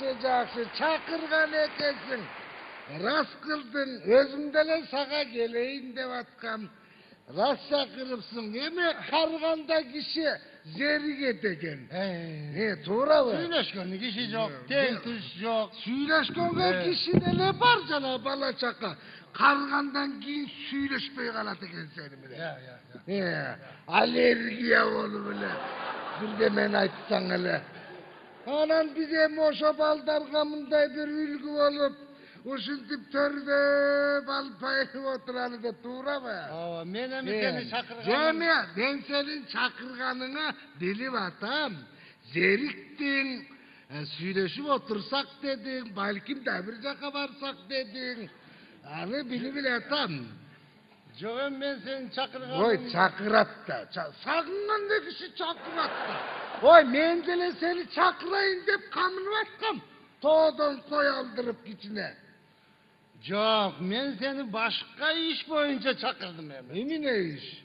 Жақсы, чакырган экенсиң. Рас кылдың, өзүм деле сага келейин деп аткам. Рас чакырыпсың, эме карганда киши зеригет экен. Туурабы? Сүйлөшкөн киши жок, тең туш жок. Сүйлөшкөнгө киши деле бар жана бала чака. Каргандан кийин сүйлөшпөй калат экен сени менен. Аллергия болуп эле. Бирдемени айтсаң эле. Анан биз эми ошо балдарга мындай бир үлгү болуп, ушинтип төрдөп алпайып отуралы деп туурабы? Ооба, мен эми сени чакырганым. Эми мен сенин чакырганыңа билип атам. Зериктиң, сүйлөшүп отурсак дедиң, балким да бир жака барсак дедиң. Аны билип эле атам. Жок эми мен сени чакырганым. Ой, чакырат да. Сагынганда киши чакырат да. Ой, мен деле сени чакырайын деп камынып аткам. Тоодон кой алдырып кичине. Жок, мен сени башка иш боюнча чакырдым эми. Эмне иш?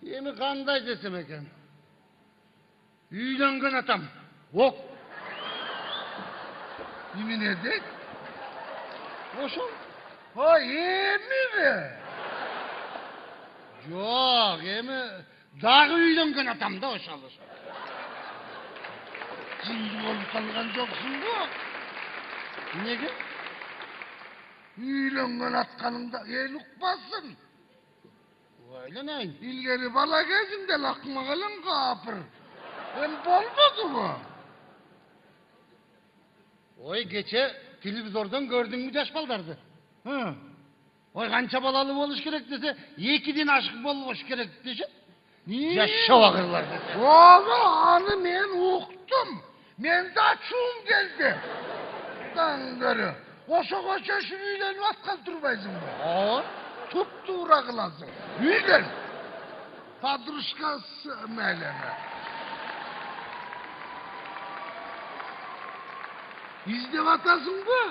Эми кандай десем экен? Үйлөнгөн атам. Ок. Эмне дейт? Ошол. Ой, эмиби? Жок, эми дагы үйлөнгөн атам да ошол. Жынды болуп калган жоксуң го? Эмнеге? Үйлөнгөн атканыңда эл укпасын. Ойлонайын. Илгери бала кезинде лакмак элең капыр. Эми болбодубу? Ой, кече телевизордон көрдүңбү жаш балдарды? Ой, канча балалуу болуш керек десе, 2ден ашык болбош керек дешет. Жаш шабагырлар десе. Ооба, аны мен уктум. Мен да ачуум келди. Даңгыры. Ошого чөшүп үйлөнүп аткан турбайсыңбы? Ооба. Туп-туура кыласың. Үйлөн. Подружкасы мэлеме. İzdеп атасыңбы?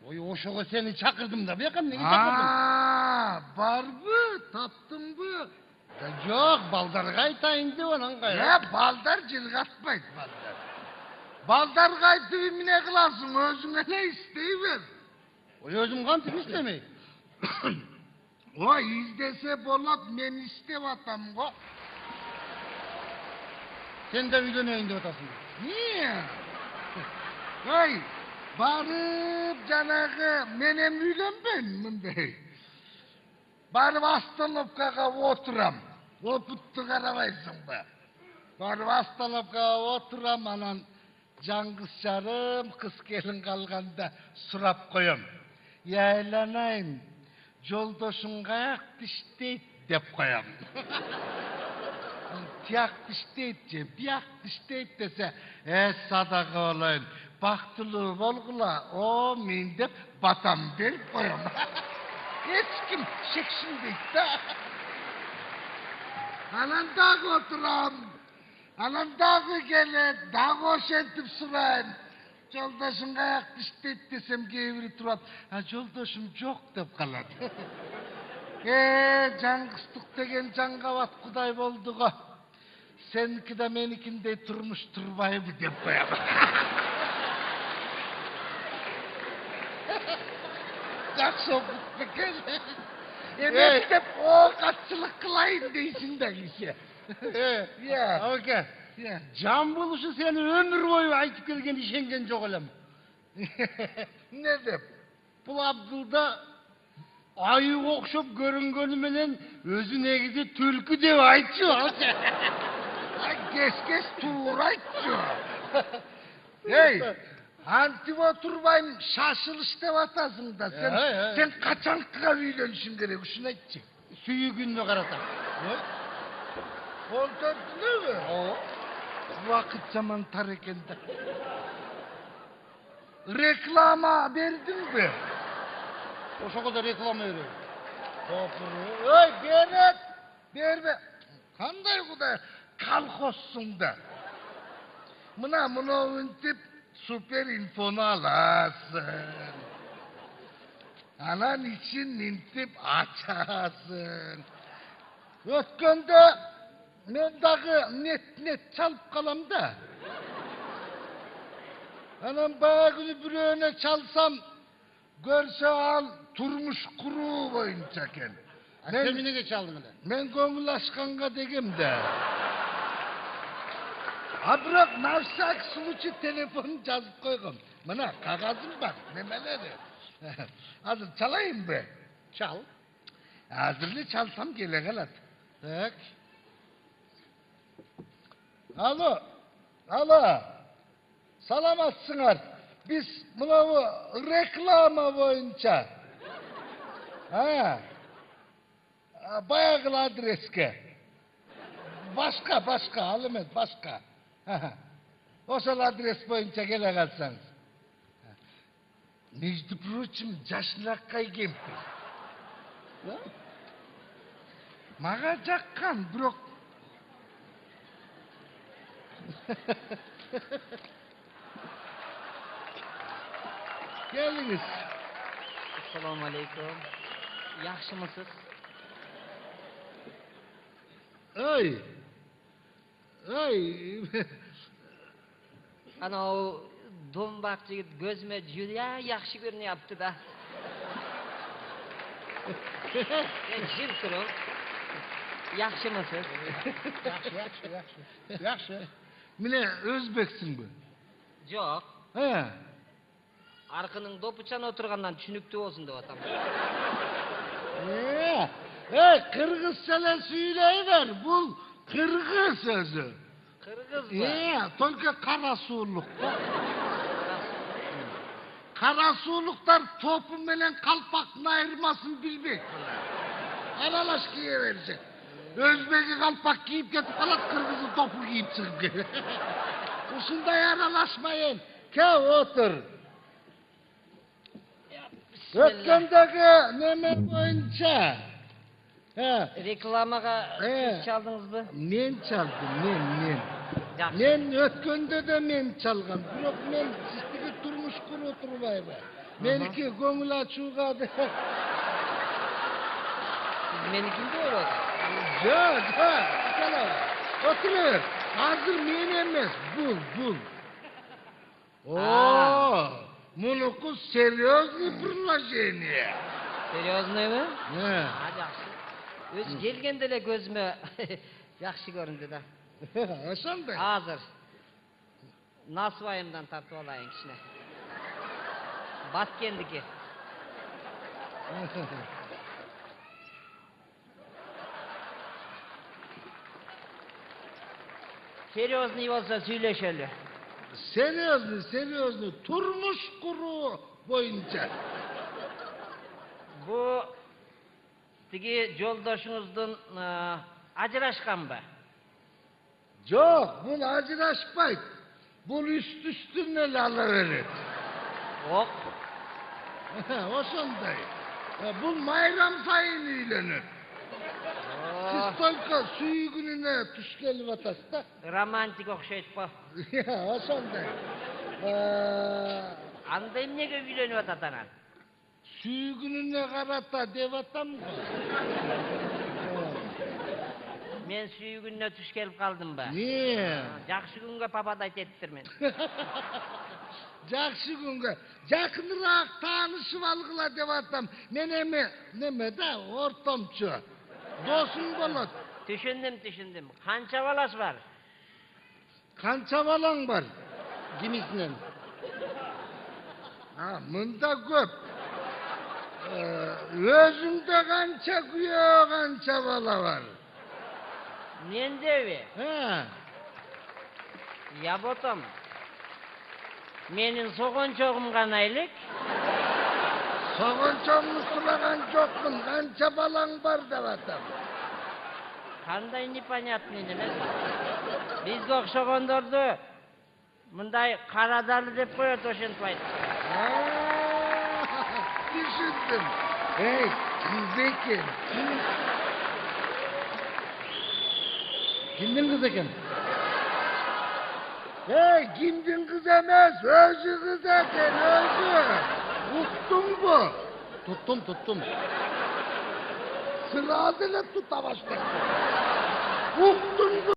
Ой, ошого сени чакырдым да, бияка эмнеге чакырдым? Барбы? Таптыңбы? Жок, балдарга айтайын деп анан кайра. Балдар жылгатпайт, балдар. Балдарга айтып эмне кыласың? Өзүң эле издей бер. Ой, өзүм кантип издемей? Ой, издесе болот, мен издеп атам го. Сен да үйлөнөйүн деп атасың. Ой, барып жанагы менен үйлөнбөйм мындай. Барып остановкага отурам. Опутты карабайсыңбы? Барып остановкага отурам, анан жаңгыз жарым кыз келин калганда сурап коем. Айланайын, жолдошуң каякты иштейт деп коем. Тияқты иштейт же, биякты иштейт десе, садака болоюн. Бактылуу болгула, о мен деп батам берип коем. Эч ким шекшинбейт да. Анан дагы отурам. Анан дагы келет, дагы ошентип сурайм. Жолдошуң каякты иштейт десем, кээ бири туруп, жолдошум жок деп калат. Жаңгыстык деген жаңгабат кудай болду го. Сеники да меникиндей турмуш турбайбы деп коем. Жакшы окуп бекен. Эместеп оокатчылык кылайын дейсиң да киши. Абаке, жан болушу сени өмүр бою айтып келген ишенген жок элем. Не деп? Бул Абдулда айыга окшоп көрүнгөнү менен өзү негизи түлкү деп айтчу. Кес туура айтчу. Эй, антип отурбайм, шашылыш деп атасың да. Сен качанкыга үйлөнүшүң керек, ушуну айтчы. Сүйүгүнү карата. 14-дүнөбү? Убакыт жаман тар экен да. Реклама бердиңби? Ошого да реклама берет. Ой, берет. Бербе. Кандай кудай колхозсуң да. Мына мынтип супер инфону аласың. Анан ичин мынтип ачасың. Өткөндө мен дагы нет чалып калам да. Anam bayağı günü biröğüne çalsam görse al turmuş kuru boyunca ken. Sen nege çaldın hele? Men koңul açkanга degem de. Ha bırak nafsak suluçu telefonu жазып koygum. Mana kagazım bak nemeleri. Hazır çalayım be. Çal. Hazırlı çalsam gele kalat. Tak. Alo. Alo. Salamatsınlar. Biz bunu reklama boyunca. Ha. Bayağılı adreske. Başka alım et başka. Osal adres boyunca gele kalsanız. Между прочим, жашыраакка кемпир. Мага жаккан, бирок Geliniz. Assalomu alaykum. Yaxshimisiz? Oy. Oy. Ana o do'mbaq yigit ko'zime juda yaxshi ko'rinyapti-da. Jim turing. Yaxshimisiz? Yaxshi. Mine Özbeksin bu. Yo'q. He. Arqının dopuchan o'tirgandan tushunukli bo'lsin deb ataman. Kırgızçala söyleyiver. Bu Kırgız sözü. Qirg'izmi? Только karasulluk. Karasulluklar topu menen kalpakını ayırmasını bilmek. Aralaş giyiverecek. Özbeki kalpak giyip getip kalat, Kırgız'ı topu giyip çıkıp gelir. Usunday aralaşmayın. Ke otur. Ötkendeki neme boyunca. Reklamaga siz chaldingizmi? Men çaldım, men. Yaxshi. Men ötkende de men çalgam. Biroq men sizdeki turmuş kuru oturmayma. Meniki ko'ngil açууga de. Siz menikini o'radi. Yok. Otur. Hazır men emas, bul. Oo, munuku серьезный предложение. Seriyoznoymi? He. Ha, yaxshi. O'zi kelganda ele ko'zime yaxshi ko'rindi-da. Ошондой. Hozir nasvoyimdan tartib olayın kishini. Batkendiki. Seriyozniy bo'lsa сөйлешели. Серьезный. Turmuş kuru boyunca. Bu tigi yo'ldoshingizdin ajrashganmi? Yok, bu acılaşmaydı. Bu üstüne alıverir. Yo'q. Oşonday. Bu mayram sayın uylenir. Siz только suygununa tuş gelip atasız da. Romantik o'xshaydi bu. Oşonday. Anda nega uylanyapti ana? Suygununa karata deb atam. Men suygunga tush kelib qoldim-ba. Niye? Yaxshi kunga papat aytayaptirman. Жақсы күнге жақынырақ танышып алғыла деп атам. Мен неме да ортомчу. Досым болады. Түшіндім. Қанша баласы бар? Қанша балаң бар? Kimisinin? Мында көп. Өзіңде қанша күйе, қанша бала бар? Менде бе? Я ботам. Менің соғыншоғым ғана елік. Соғыншоғын сұраған жоқпын, қанша балаң бар деп атам. Қандай непонятный немес. Бізге оқшағандарды мұндай қарадалы деп қояды ошентіп айтты. Düşündüm. Kız eкен. Kimden kız eken? Kimdin kız emez, özü kız eken, özü. Uktun bu. Tuttum. Sıradıyla tuta başladı. Uktun